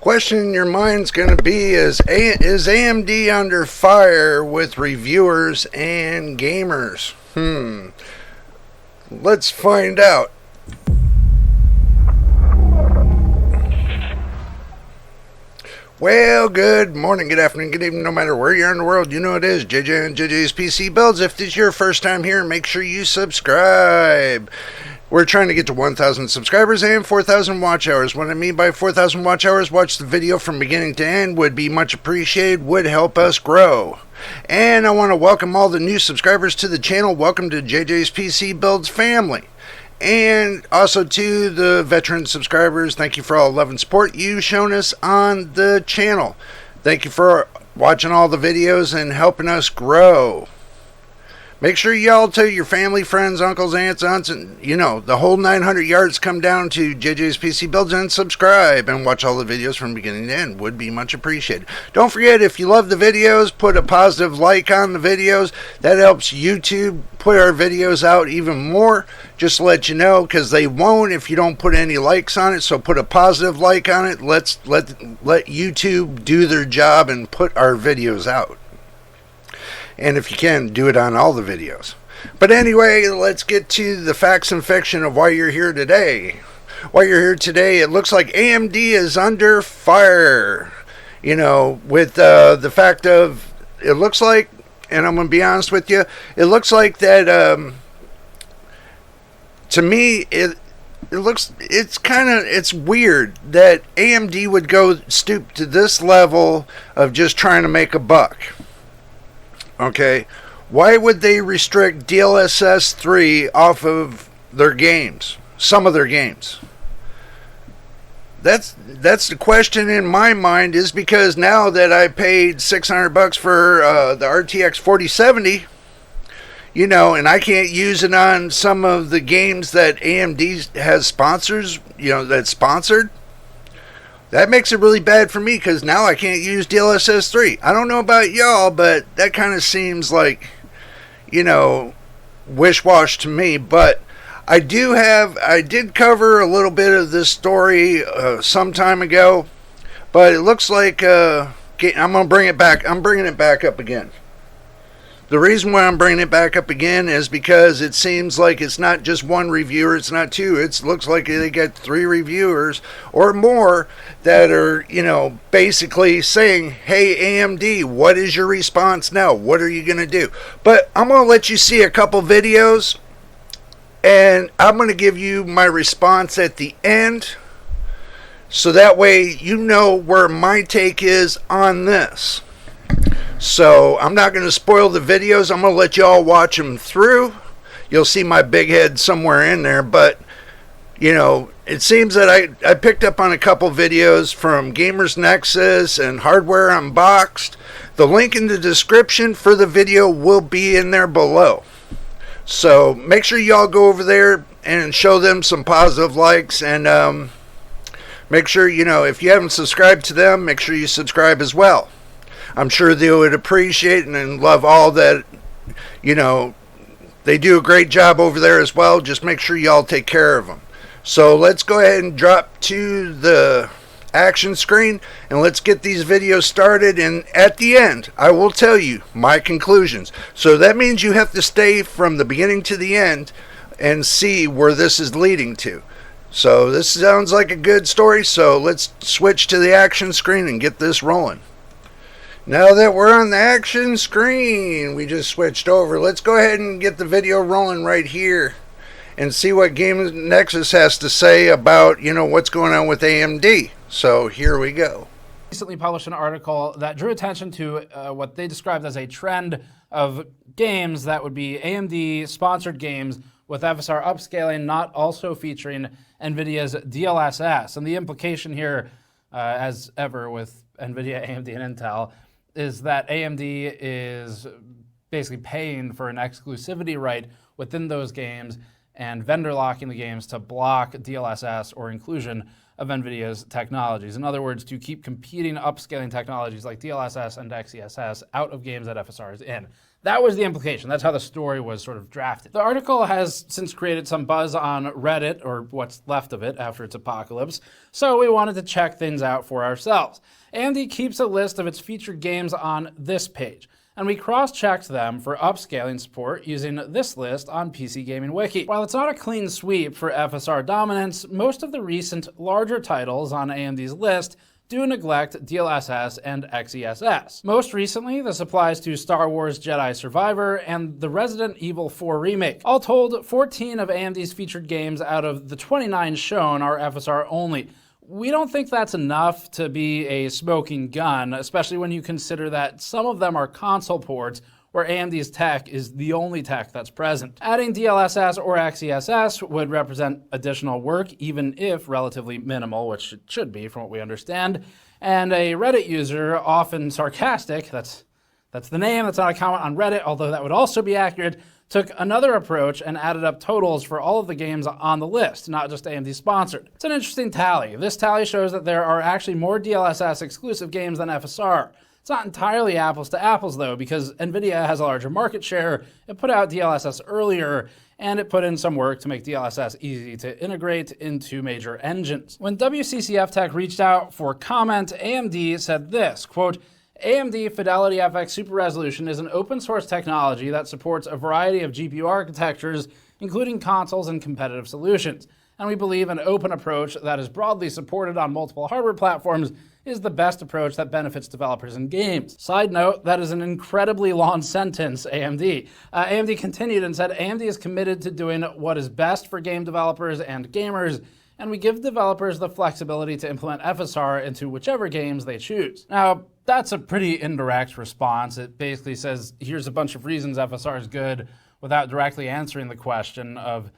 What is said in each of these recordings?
Question in your mind's going to be is AMD under fire with reviewers and gamers? Let's find out. Well, good morning, good afternoon, good evening, no matter where you are in the world. You know it is JJ and JJ's PC Builds. If this is your first time here, make sure you subscribe. We're trying to get to 1,000 subscribers and 4,000 watch hours. What I mean by 4,000 watch hours, watch the video from beginning to end, would be much appreciated, would help us grow. And I want to welcome all the new subscribers to the channel. Welcome to JJ's PC Builds family. And also to the veteran subscribers, thank you for all the love and support you've shown us on the channel. Thank you for watching all the videos and helping us grow. Make sure y'all tell your family, friends, uncles, aunts, and the whole 900 yards come down to JJ's PC Builds and subscribe and watch all the videos from beginning to end. Would be much appreciated. Don't forget, if you love the videos, put a positive like on the videos. That helps YouTube put our videos out even more. Just to let you know, because they won't if you don't put any likes on it. So put a positive like on it. Let YouTube do their job and put our videos out. And if you can, do it on all the videos. But anyway, let's get to the facts and fiction of why you're here today. Why you're here today, it looks like AMD is under fire. With the fact of, it looks like, and I'm going to be honest with you, it looks like that, to me, it's weird that AMD would go stoop to this level of just trying to make a buck. Okay, why would they restrict DLSS 3 off of their games? Some of their games. That's the question in my mind, is because now that I paid $600 for the RTX 4070, and I can't use it on some of the games that AMD has sponsors, that's sponsored. That makes it really bad for me, because now I can't use DLSS 3. I don't know about y'all, but that kind of seems like, wish-wash to me. But I did cover a little bit of this story some time ago, but it looks like I'm going to bring it back. I'm bringing it back up again. The reason why I'm bringing it back up again is because it seems like it's not just one reviewer, it's not two. It looks like they got 3 reviewers or more that are, basically saying, hey, AMD, what is your response now? What are you going to do? But I'm going to let you see a couple videos, and I'm going to give you my response at the end, so that way you know where my take is on this. So I'm not going to spoil the videos. I'm going to let you all watch them through. You'll see my big head somewhere in there. But, it seems that I picked up on a couple videos from Gamers Nexus and Hardware Unboxed. The link in the description for the video will be in there below. So make sure y'all go over there and show them some positive likes. And make sure, if you haven't subscribed to them, make sure you subscribe as well. I'm sure they would appreciate and love all that, they do a great job over there as well. Just make sure y'all take care of them. So let's go ahead and drop to the action screen and let's get these videos started. And at the end, I will tell you my conclusions. So that means you have to stay from the beginning to the end and see where this is leading to. So this sounds like a good story. So let's switch to the action screen and get this rolling. Now that we're on the action screen, we just switched over. Let's go ahead and get the video rolling right here and see what Game Nexus has to say about, what's going on with AMD. So here we go. Recently published an article that drew attention to what they described as a trend of games that would be AMD-sponsored games with FSR upscaling not also featuring NVIDIA's DLSS. And the implication here, as ever with NVIDIA, AMD, and Intel, is that AMD is basically paying for an exclusivity right within those games and vendor locking the games to block DLSS or inclusion of NVIDIA's technologies. In other words, to keep competing upscaling technologies like DLSS and XeSS out of games that FSR is in. That was the implication. That's how the story was sort of drafted. The article has since created some buzz on Reddit, or what's left of it after its apocalypse, so we wanted to check things out for ourselves. AMD keeps a list of its featured games on this page, and we cross-checked them for upscaling support using this list on PC Gaming Wiki. While it's not a clean sweep for FSR dominance, most of the recent larger titles on AMD's list do neglect DLSS and XeSS. Most recently, this applies to Star Wars Jedi Survivor and the Resident Evil 4 remake. All told, 14 of AMD's featured games out of the 29 shown are FSR only. We don't think that's enough to be a smoking gun, especially when you consider that some of them are console ports where AMD's tech is the only tech that's present. Adding DLSS or XeSS would represent additional work, even if relatively minimal, which it should be from what we understand. And a Reddit user, often sarcastic, that's the name, that's not a comment on Reddit, although that would also be accurate, took another approach and added up totals for all of the games on the list, not just AMD sponsored. It's an interesting tally. This tally shows that there are actually more DLSS exclusive games than FSR. It's not entirely apples to apples though, because nvidia has a larger market share, it put out DLSS earlier, and it put in some work to make DLSS easy to integrate into major engines. When WCCF Tech reached out for comment, AMD said this, quote, AMD Fidelity FX Super Resolution is an open source technology that supports a variety of GPU architectures, including consoles and competitive solutions. And we believe an open approach that is broadly supported on multiple hardware platforms is the best approach that benefits developers and games. Side note, that is an incredibly long sentence, AMD. AMD continued and said, AMD is committed to doing what is best for game developers and gamers, and we give developers the flexibility to implement FSR into whichever games they choose. Now, that's a pretty indirect response. It basically says, here's a bunch of reasons FSR is good without directly answering the question of,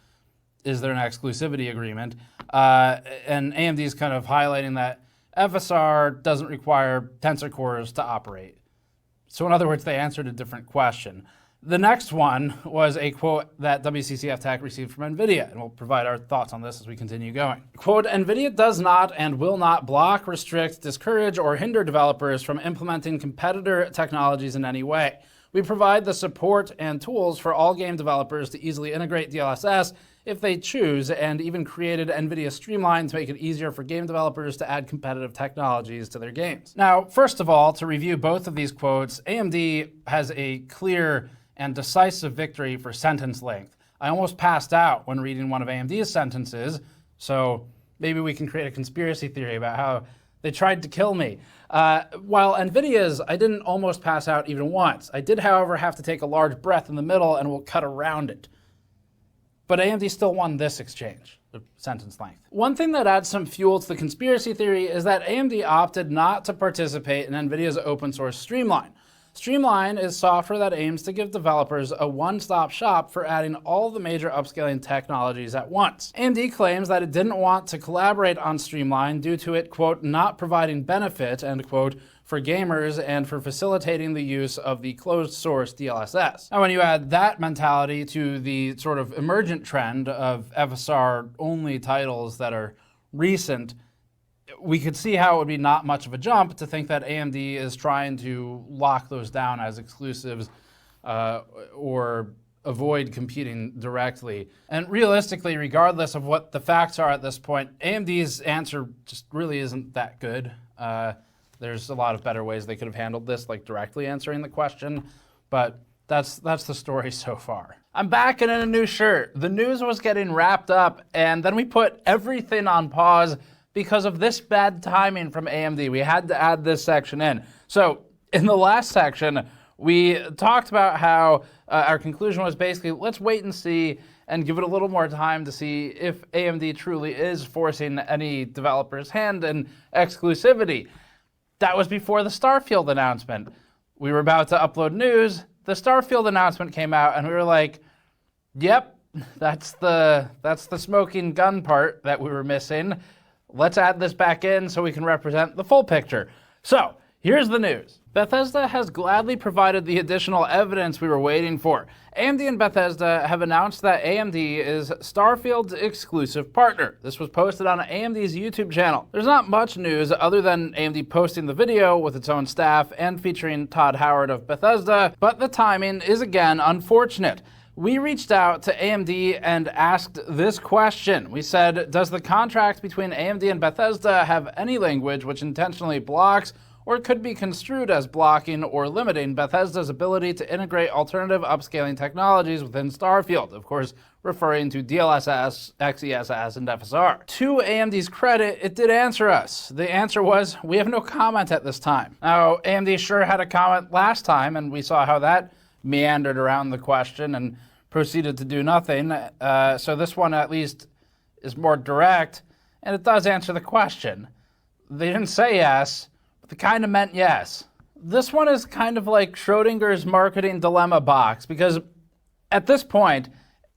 is there an exclusivity agreement? And AMD is kind of highlighting that FSR doesn't require tensor cores to operate. So in other words, they answered a different question. The next one was a quote that WCCF Tech received from NVIDIA, and we'll provide our thoughts on this as we continue going. Quote, NVIDIA does not and will not block, restrict, discourage, or hinder developers from implementing competitor technologies in any way. We provide the support and tools for all game developers to easily integrate DLSS if they choose, and even created NVIDIA Streamline to make it easier for game developers to add competitive technologies to their games. Now, first of all, to review both of these quotes, AMD has a clear and decisive victory for sentence length. I almost passed out when reading one of AMD's sentences, so maybe we can create a conspiracy theory about how they tried to kill me. While NVIDIA's, I didn't almost pass out even once. I did, however, have to take a large breath in the middle and will cut around it. But AMD still won this exchange, the sentence length. One thing that adds some fuel to the conspiracy theory is that AMD opted not to participate in NVIDIA's open source Streamline. Streamline is software that aims to give developers a one-stop shop for adding all the major upscaling technologies at once. AMD claims that it didn't want to collaborate on Streamline due to it, quote, not providing benefit, end quote, for gamers and for facilitating the use of the closed source DLSS. Now, when you add that mentality to the sort of emergent trend of FSR-only titles that are recent, we could see how it would be not much of a jump to think that AMD is trying to lock those down as exclusives or avoid competing directly. And realistically, regardless of what the facts are at this point, AMD's answer just really isn't that good. There's a lot of better ways they could have handled this, like directly answering the question, but that's the story so far. I'm back and in a new shirt. The news was getting wrapped up, and then we put everything on pause because of this bad timing from AMD. We had to add this section in. So in the last section, we talked about how our conclusion was basically, let's wait and see and give it a little more time to see if AMD truly is forcing any developer's hand in exclusivity. That was before the Starfield announcement. We were about to upload news. The Starfield announcement came out and we were like, yep, that's the smoking gun part that we were missing. Let's add this back in so we can represent the full picture. So here's the news. Bethesda has gladly provided the additional evidence we were waiting for. AMD and Bethesda have announced that AMD is Starfield's exclusive partner. This was posted on AMD's YouTube channel. There's not much news other than AMD posting the video with its own staff and featuring Todd Howard of Bethesda, but the timing is again unfortunate. We reached out to AMD and asked this question. We said, does the contract between AMD and Bethesda have any language which intentionally blocks or could be construed as blocking or limiting Bethesda's ability to integrate alternative upscaling technologies within Starfield, of course, referring to DLSS, XESS, and FSR. To AMD's credit, it did answer us. The answer was, we have no comment at this time. Now, AMD sure had a comment last time, and we saw how that meandered around the question and proceeded to do nothing. So this one at least is more direct, and it does answer the question. They didn't say yes, they kind of meant yes. This one is kind of like Schrodinger's marketing dilemma box, because at this point,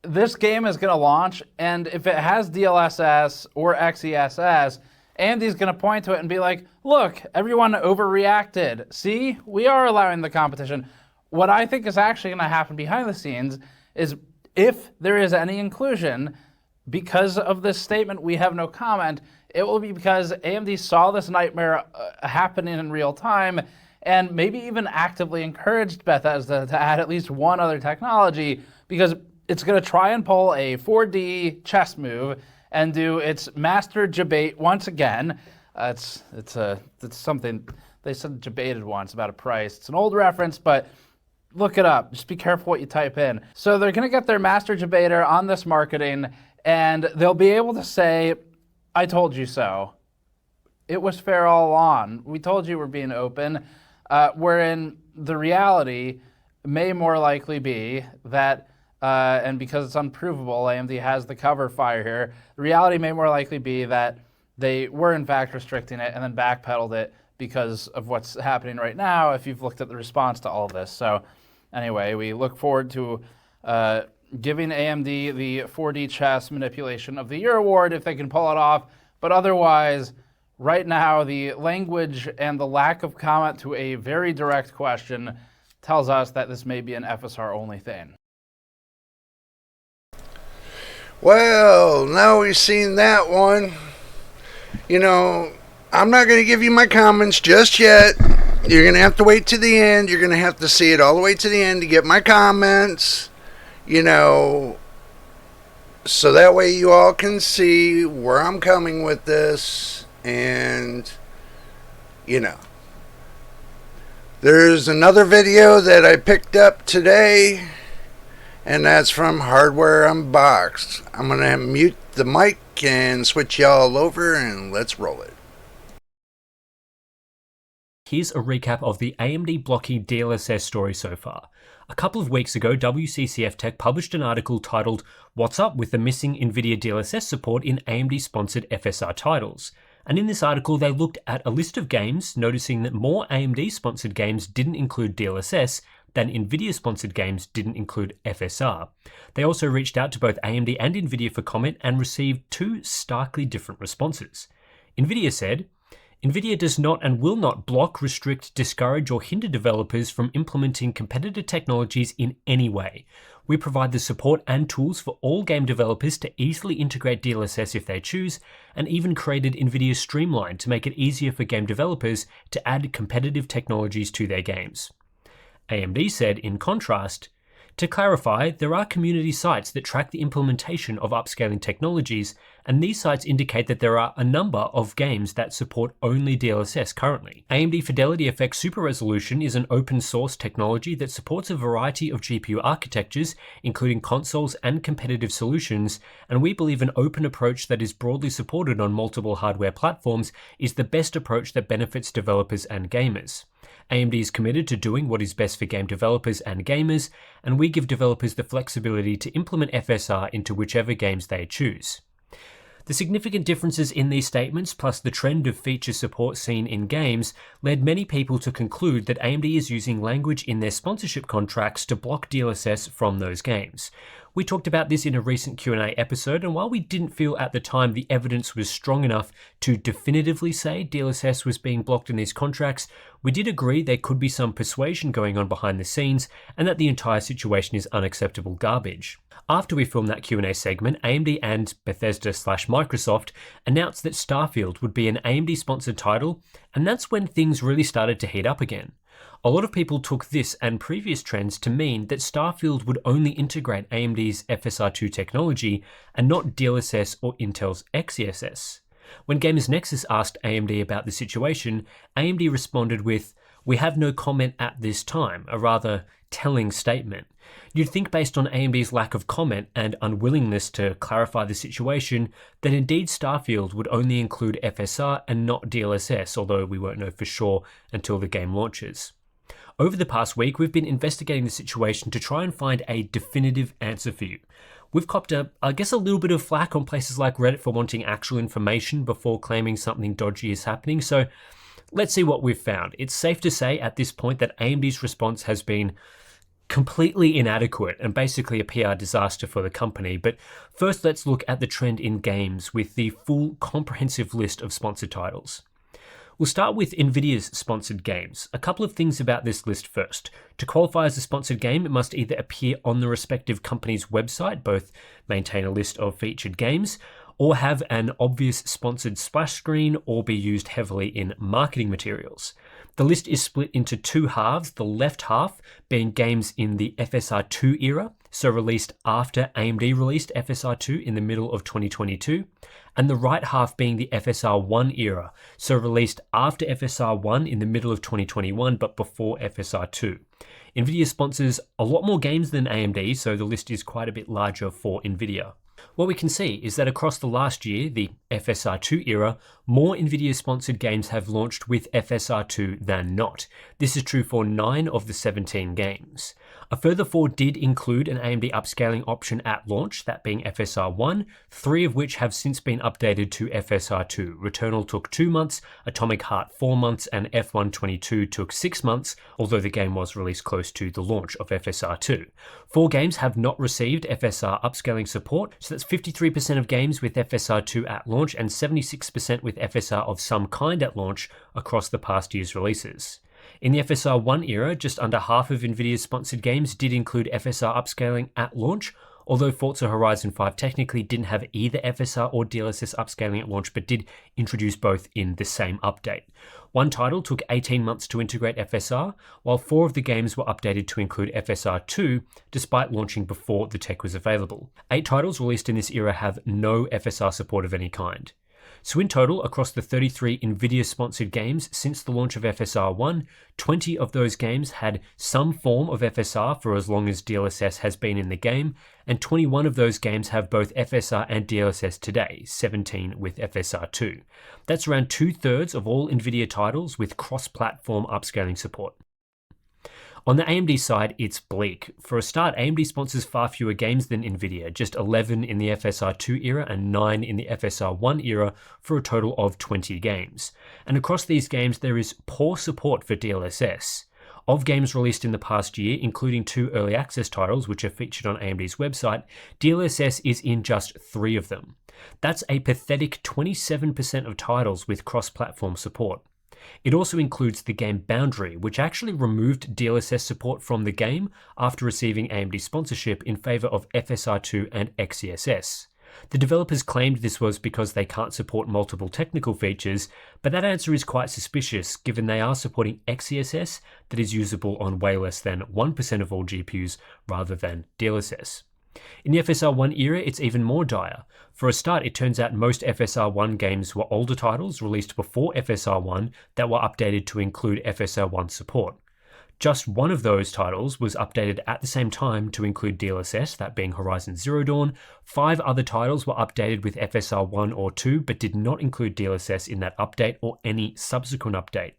this game is going to launch, and if it has DLSS or XESS, AMD's going to point to it and be like, look, everyone overreacted. See, we are allowing the competition. What I think is actually going to happen behind the scenes is if there is any inclusion, because of this statement, we have no comment, it will be because AMD saw this nightmare happening in real time and maybe even actively encouraged Bethesda to add at least one other technology, because it's going to try and pull a 4D chess move and do its master debate once again. It's something they said debated once about a price. It's an old reference, but look it up. Just be careful what you type in. So they're going to get their master debater on this marketing, and they'll be able to say, I told you so. It was fair all along. We told you we're being open. Wherein the reality may more likely be that, and because it's unprovable, AMD has the cover fire here, the reality may more likely be that they were in fact restricting it and then backpedaled it because of what's happening right now, if you've looked at the response to all of this. So anyway, we look forward to giving AMD the 4D chess manipulation of the year award if they can pull it off. But otherwise, right now, the language and the lack of comment to a very direct question tells us that this may be an FSR only thing. Well, now we've seen that one. You know, I'm not going to give you my comments just yet. You're going to have to wait to the end. You're going to have to see it all the way to the end to get my comments. You know, so that way you all can see where I'm coming with this. And, you know, there's another video that I picked up today, and that's from Hardware Unboxed. I'm going to mute the mic and switch y'all over, and let's roll it. Here's a recap of the AMD blocking DLSS story so far. A couple of weeks ago, WCCF Tech published an article titled, What's Up with the Missing NVIDIA DLSS Support in AMD-Sponsored FSR Titles? And in this article, they looked at a list of games, noticing that more AMD-sponsored games didn't include DLSS than NVIDIA-sponsored games didn't include FSR. They also reached out to both AMD and NVIDIA for comment and received two starkly different responses. NVIDIA said, NVIDIA does not and will not block, restrict, discourage or hinder developers from implementing competitor technologies in any way. We provide the support and tools for all game developers to easily integrate DLSS if they choose, and even created NVIDIA Streamline to make it easier for game developers to add competitive technologies to their games. AMD said, in contrast, to clarify, there are community sites that track the implementation of upscaling technologies, and these sites indicate that there are a number of games that support only DLSS currently. AMD Fidelity FX Super Resolution is an open source technology that supports a variety of GPU architectures, including consoles and competitive solutions, and we believe an open approach that is broadly supported on multiple hardware platforms is the best approach that benefits developers and gamers. AMD is committed to doing what is best for game developers and gamers, and we give developers the flexibility to implement FSR into whichever games they choose. The significant differences in these statements, plus the trend of feature support seen in games, led many people to conclude that AMD is using language in their sponsorship contracts to block DLSS from those games. We talked about this in a recent Q&A episode, and while we didn't feel at the time the evidence was strong enough to definitively say DLSS was being blocked in these contracts, we did agree there could be some persuasion going on behind the scenes and that the entire situation is unacceptable garbage. After we filmed that Q&A segment, AMD and Bethesda/Microsoft announced that Starfield would be an AMD-sponsored title, and that's when things really started to heat up again. A lot of people took this and previous trends to mean that Starfield would only integrate AMD's FSR2 technology and not DLSS or Intel's XeSS. When Gamers Nexus asked AMD about the situation, AMD responded with, "We have no comment at this time," a rather telling statement. You'd think based on AMD's lack of comment and unwillingness to clarify the situation that indeed Starfield would only include FSR and not DLSS, although we won't know for sure until the game launches. Over the past week, we've been investigating the situation to try and find a definitive answer for you. We've copped a little bit of flack on places like Reddit for wanting actual information before claiming something dodgy is happening, so let's see what we've found. It's safe to say at this point that AMD's response has been completely inadequate and basically a PR disaster for the company. But first, let's look at the trend in games with the full comprehensive list of sponsored titles. We'll start with nvidia's sponsored games. A couple of things about this list first. To qualify as a sponsored game, it must either appear on the respective company's website, both maintain a list of featured games, or have an obvious sponsored splash screen or be used heavily in marketing materials. The list is split into two halves, the left half being games in the FSR2 era, so released after AMD released FSR2 in the middle of 2022, and the right half being the FSR1 era, so released after FSR1 in the middle of 2021 but before FSR2. NVIDIA sponsors a lot more games than AMD, so the list is quite a bit larger for NVIDIA. What we can see is that across the last year, the FSR2 era, more NVIDIA-sponsored games have launched with FSR2 than not. This is true for 9 of the 17 games. A further 4 did include an AMD upscaling option at launch, that being FSR1, 3 of which have since been updated to FSR2. Returnal took 2 months, Atomic Heart 4 months, and F122 took 6 months, although the game was released close to the launch of FSR2. 4 games have not received FSR upscaling support, so that's 53% of games with FSR2 at launch and 76% with FSR of some kind at launch across the past year's releases. In the FSR1 era, just under half of NVIDIA's sponsored games did include FSR upscaling at launch, although Forza Horizon 5 technically didn't have either FSR or DLSS upscaling at launch, but did introduce both in the same update. One title took 18 months to integrate FSR, while 4 of the games were updated to include FSR2, despite launching before the tech was available. 8 titles released in this era have no FSR support of any kind. So in total, across the 33 NVIDIA-sponsored games since the launch of FSR1, 20 of those games had some form of FSR for as long as DLSS has been in the game, and 21 of those games have both FSR and DLSS today, 17 with FSR2. That's around 2/3 of all NVIDIA titles with cross-platform upscaling support. On the AMD side, it's bleak. For a start, AMD sponsors far fewer games than NVIDIA, just 11 in the FSR2 era and 9 in the FSR1 era for a total of 20 games. And across these games, there is poor support for DLSS. Of games released in the past year, including 2 early access titles which are featured on AMD's website, DLSS is in just 3 of them. That's a pathetic 27% of titles with cross-platform support. It also includes the game Boundary, which actually removed DLSS support from the game after receiving AMD sponsorship in favor of FSR2 and XeSS. The developers claimed this was because they can't support multiple technical features, but that answer is quite suspicious given they are supporting XeSS that is usable on way less than 1% of all GPUs rather than DLSS. In the FSR1 era, it's even more dire. For a start, it turns out most FSR1 games were older titles released before FSR1 that were updated to include FSR1 support. Just one of those titles was updated at the same time to include DLSS, that being Horizon Zero Dawn. 5 other titles were updated with FSR1 or 2, but did not include DLSS in that update or any subsequent update.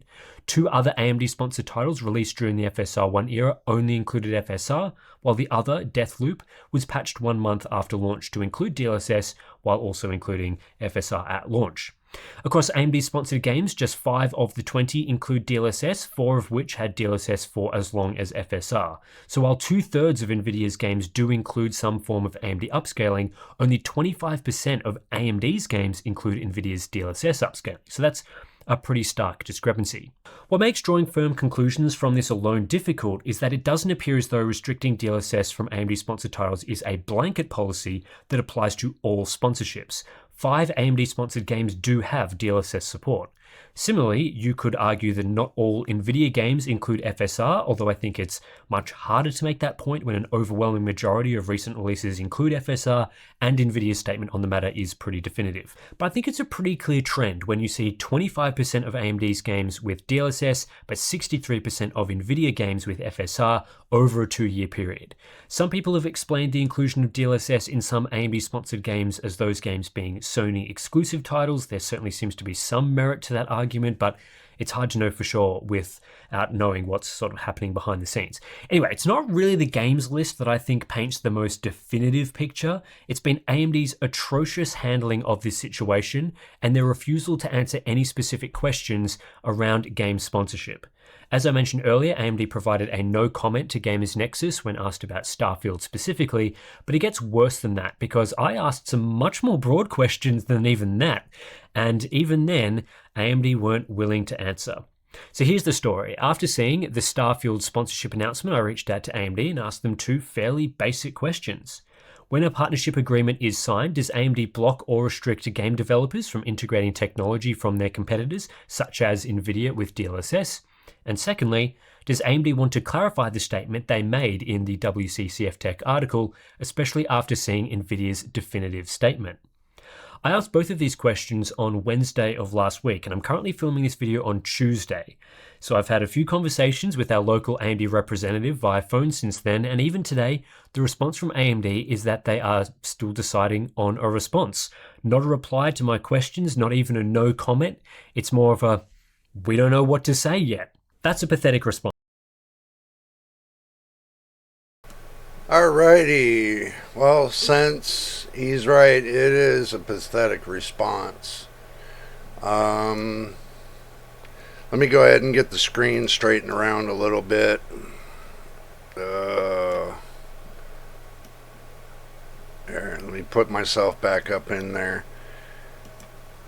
2 other AMD-sponsored titles released during the FSR1 era only included FSR, while the other, Deathloop, was patched 1 month after launch to include DLSS, while also including FSR at launch. Across AMD-sponsored games, just 5 of the 20 include DLSS, 4 of which had DLSS for as long as FSR. So while 2/3 of NVIDIA's games do include some form of AMD upscaling, only 25% of AMD's games include NVIDIA's DLSS upscaling. So that's a pretty stark discrepancy. What makes drawing firm conclusions from this alone difficult is that it doesn't appear as though restricting DLSS from AMD-sponsored titles is a blanket policy that applies to all sponsorships. 5 AMD-sponsored games do have DLSS support. Similarly, you could argue that not all NVIDIA games include FSR, although I think it's much harder to make that point when an overwhelming majority of recent releases include FSR, and NVIDIA's statement on the matter is pretty definitive. But I think it's a pretty clear trend when you see 25% of AMD's games with DLSS, but 63% of NVIDIA games with FSR over a 2-year period. Some people have explained the inclusion of DLSS in some AMD-sponsored games as those games being Sony exclusive titles. There certainly seems to be some merit to that argument, but it's hard to know for sure without knowing what's sort of happening behind the scenes. Anyway, it's not really the games list that I think paints the most definitive picture. It's been AMD's atrocious handling of this situation and their refusal to answer any specific questions around game sponsorship. As I mentioned earlier, AMD provided a no comment to Gamers Nexus when asked about Starfield specifically, but it gets worse than that because I asked some much more broad questions than even that, and even then, AMD weren't willing to answer. So here's the story. After seeing the Starfield sponsorship announcement, I reached out to AMD and asked them 2 fairly basic questions. When a partnership agreement is signed, does AMD block or restrict game developers from integrating technology from their competitors, such as NVIDIA with DLSS? And secondly, does AMD want to clarify the statement they made in the WCCF Tech article, especially after seeing NVIDIA's definitive statement? I asked both of these questions on Wednesday of last week, and I'm currently filming this video on Tuesday. So I've had a few conversations with our local AMD representative via phone since then, and even today, the response from AMD is that they are still deciding on a response. Not a reply to my questions, not even a no comment. It's more of a, we don't know what to say yet. That's a pathetic response. Alrighty. Well, since he's right, it is a pathetic response. Let me go ahead and get the screen straightened around a little bit. There, let me put myself back up in there.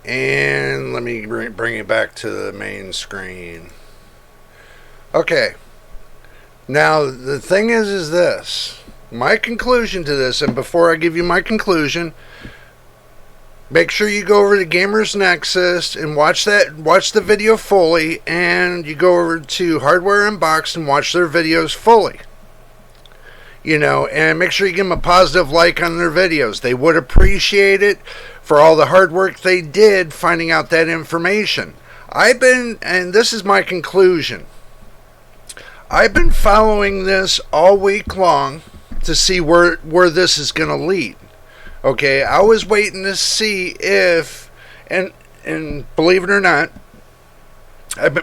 And let me bring it back to the main screen. Okay. Now, the thing is this. My conclusion to this, and before I give you my conclusion, make sure you go over to Gamers Nexus and watch the video fully, and you go over to Hardware Unboxed and watch their videos fully. You know, and make sure you give them a positive like on their videos. They would appreciate it for all the hard work they did finding out that information. And this is my conclusion. I've been following this all week long to see where this is going to lead. Okay, I was waiting to see if, and believe it or not,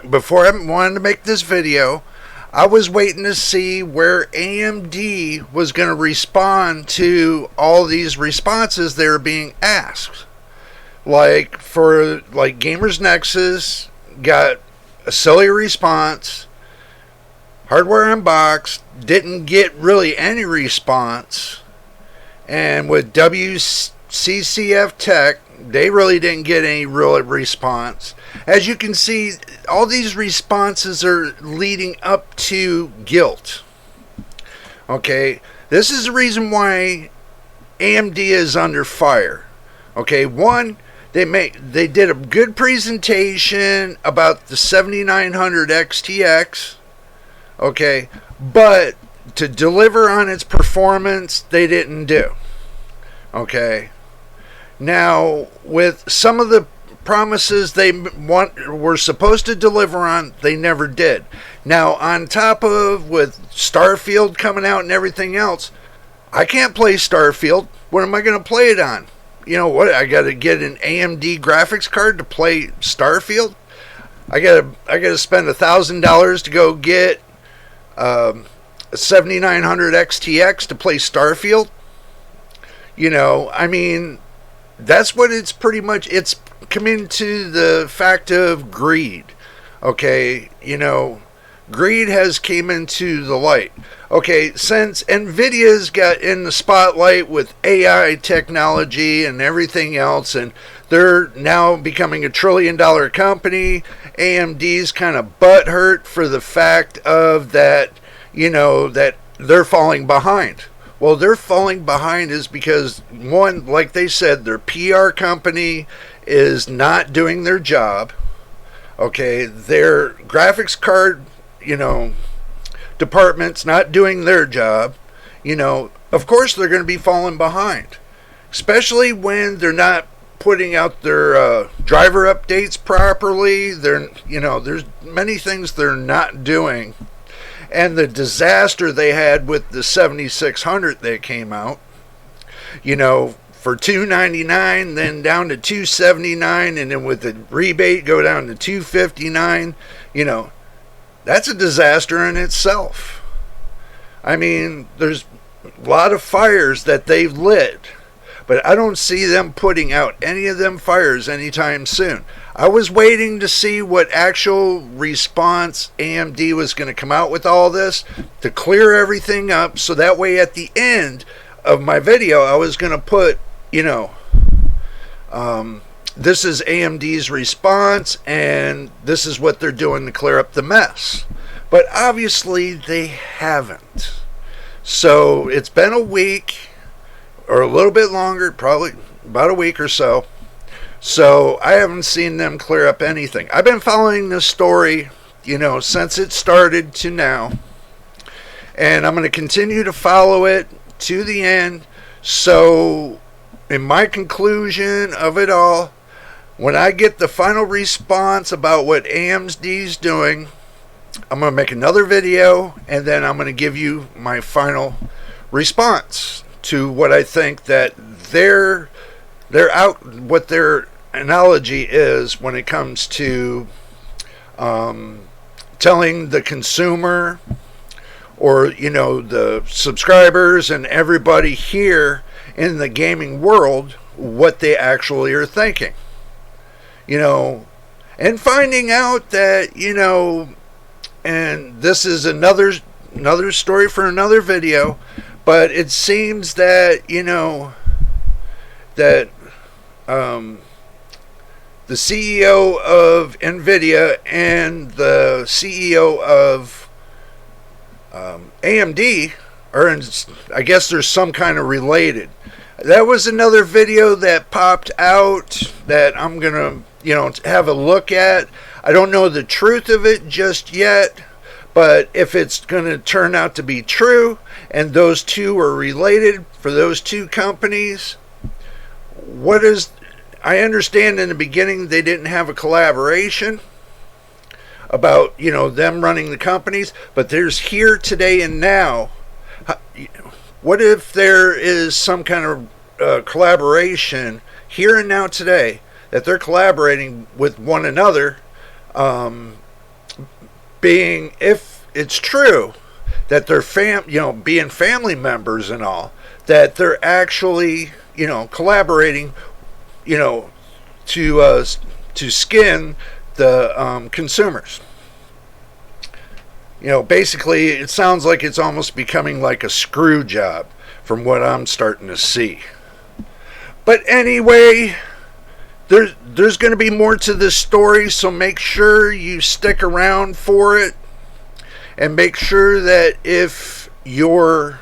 before I wanted to make this video, I was waiting to see where AMD was going to respond to all these responses that are being asked. Like Gamers Nexus got a silly response. Hardware Unboxed didn't get really any response. And with WCCF Tech, they really didn't get any real response. As you can see, all these responses are leading up to guilt. Okay, this is the reason why AMD is under fire. Okay, one, they did a good presentation about the 7900 XTX. Okay, but to deliver on its performance, they didn't do. Okay, now with some of the promises they were supposed to deliver on, they never did. Now on top of with Starfield coming out and everything else, I can't play Starfield. What am I going to play it on? You know what? I got to get an AMD graphics card to play Starfield. I got to spend $1,000 to go get a 7900 XTX to play Starfield. You know, I mean, that's what it's pretty much. It's come into the fact of greed. Okay, greed has came into the light. Okay, since nvidia's got in the spotlight with AI technology and everything else, and they're now becoming a $1 trillion company, AMD's kind of butthurt for the fact of that, that they're falling behind. Well, they're falling behind is because, one, like they said, their PR company is not doing their job. Okay, their graphics card, department's not doing their job. Of course they're going to be falling behind, especially when they're not putting out their driver updates properly. There's many things they're not doing. And the disaster they had with the 7600 that came out, for $299, then down to $279, and then with the rebate go down to $259. That's a disaster in itself. I mean, there's a lot of fires that they've lit, but I don't see them putting out any of them fires anytime soon. I was waiting to see what actual response AMD was going to come out with all this to clear everything up, so that way at the end of my video I was going to put, this is AMD's response and this is what they're doing to clear up the mess. But obviously they haven't. So it's been a week or a little bit longer, probably about a week or so. So I haven't seen them clear up anything. I've been following this story, since it started to now. And I'm going to continue to follow it to the end. So in my conclusion of it all, when I get the final response about what AMD's doing, I'm going to make another video, and then I'm going to give you my final response to what I think that what their analogy is when it comes to telling the consumer or the subscribers and everybody here in the gaming world what they actually are thinking, and finding out that and this is another story for another video, but it seems that that the CEO of nvidia and the CEO of AMD are in, I guess there's some kind of related. That was another video that popped out that I'm gonna have a look at. I don't know the truth of it just yet, but if it's gonna turn out to be true and those two are related for those two companies, I understand in the beginning they didn't have a collaboration about them running the companies, but there's here, today, and now. What if there is some kind of collaboration here and now today that they're collaborating with one another, being, if it's true that they're being family members and all, that they're actually collaborating to skin the consumers. Basically it sounds like it's almost becoming like a screw job from what I'm starting to see. But anyway, there's going to be more to this story, so make sure you stick around for it, and make sure that if you're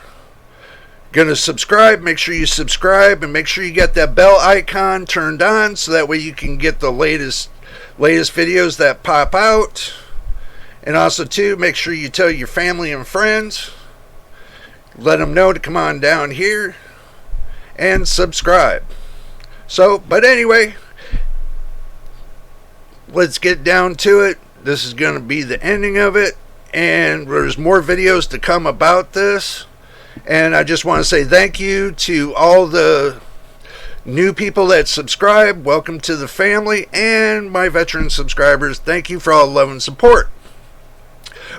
going to subscribe, make sure you subscribe, and make sure you get that bell icon turned on so that way you can get the latest videos that pop out. And also too, make sure you tell your family and friends, let them know to come on down here and subscribe. So, but anyway, let's get down to it. This is going to be the ending of it, and there's more videos to come about this. And I just want to say thank you to all the new people that subscribe. Welcome to the family, and my veteran subscribers, thank you for all the love and support.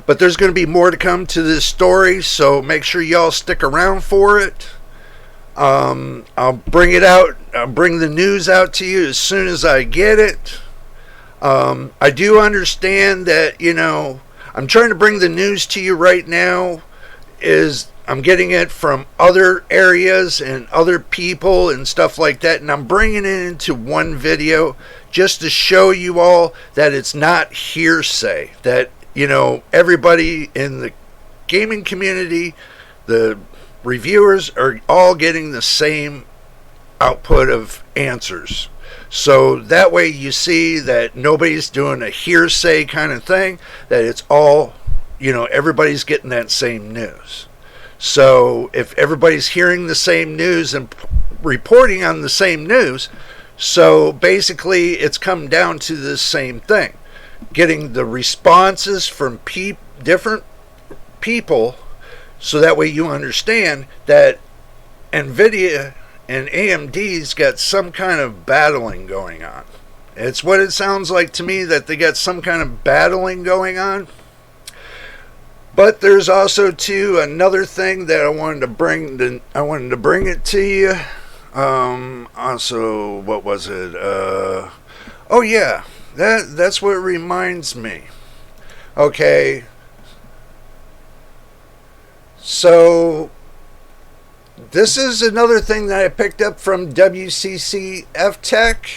But there's going to be more to come to this story, so make sure y'all stick around for it. I'll bring it out. I'll bring the news out to you as soon as I get it. I do understand that, I'm trying to bring the news to you right now. I'm getting it from other areas and other people and stuff like that, and I'm bringing it into one video just to show you all that it's not hearsay, that everybody in the gaming community, the reviewers, are all getting the same output of answers. So that way you see that nobody's doing a hearsay kind of thing, that it's all, everybody's getting that same news. So if everybody's hearing the same news and reporting on the same news, so basically it's come down to the same thing. Getting the responses from different people, so that way you understand that nvidia and AMD's got some kind of battling going on. It's what it sounds like to me, that they got some kind of battling going on. But there's also too another thing that I wanted to bring it to you. Also, what was it? Oh yeah, that's what reminds me. Okay. So this is another thing that I picked up from WCCF Tech.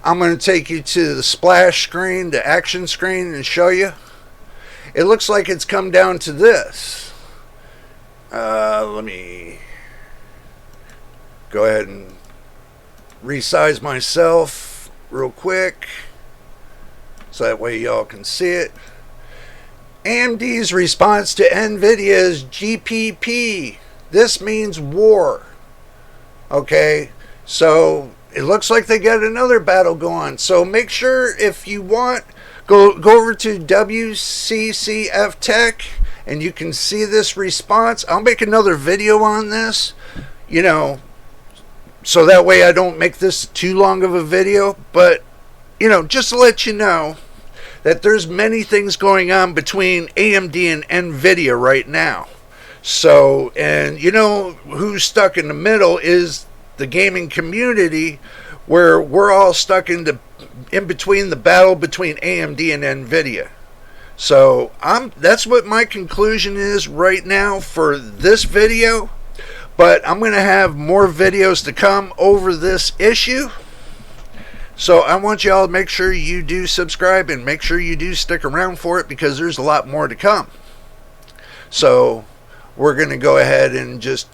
I'm going to take you to the splash screen, the action screen, and show you. It looks like it's come down to this. Let me go ahead and resize myself real quick, so that way y'all can see it. AMD's response to NVIDIA's GPP. This means war. Okay, so it looks like they got another battle going. So make sure, if you want, go over to WCCF Tech and you can see this response. I'll make another video on this, so that way I don't make this too long of a video. But, just to let you know that there's many things going on between AMD and NVIDIA right now. So, and who's stuck in the middle is the gaming community, where we're all stuck in between the battle between AMD and NVIDIA. So that's what my conclusion is right now for this video. But I'm going to have more videos to come over this issue. So I want y'all to make sure you do subscribe and make sure you do stick around for it, because there's a lot more to come. So we're going to go ahead and just,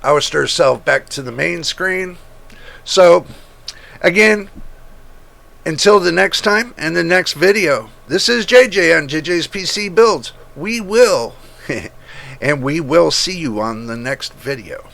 oust ourselves back to the main screen. So again, until the next time and the next video, this is JJ on JJ's PC Builds. We will, and we will see you on the next video.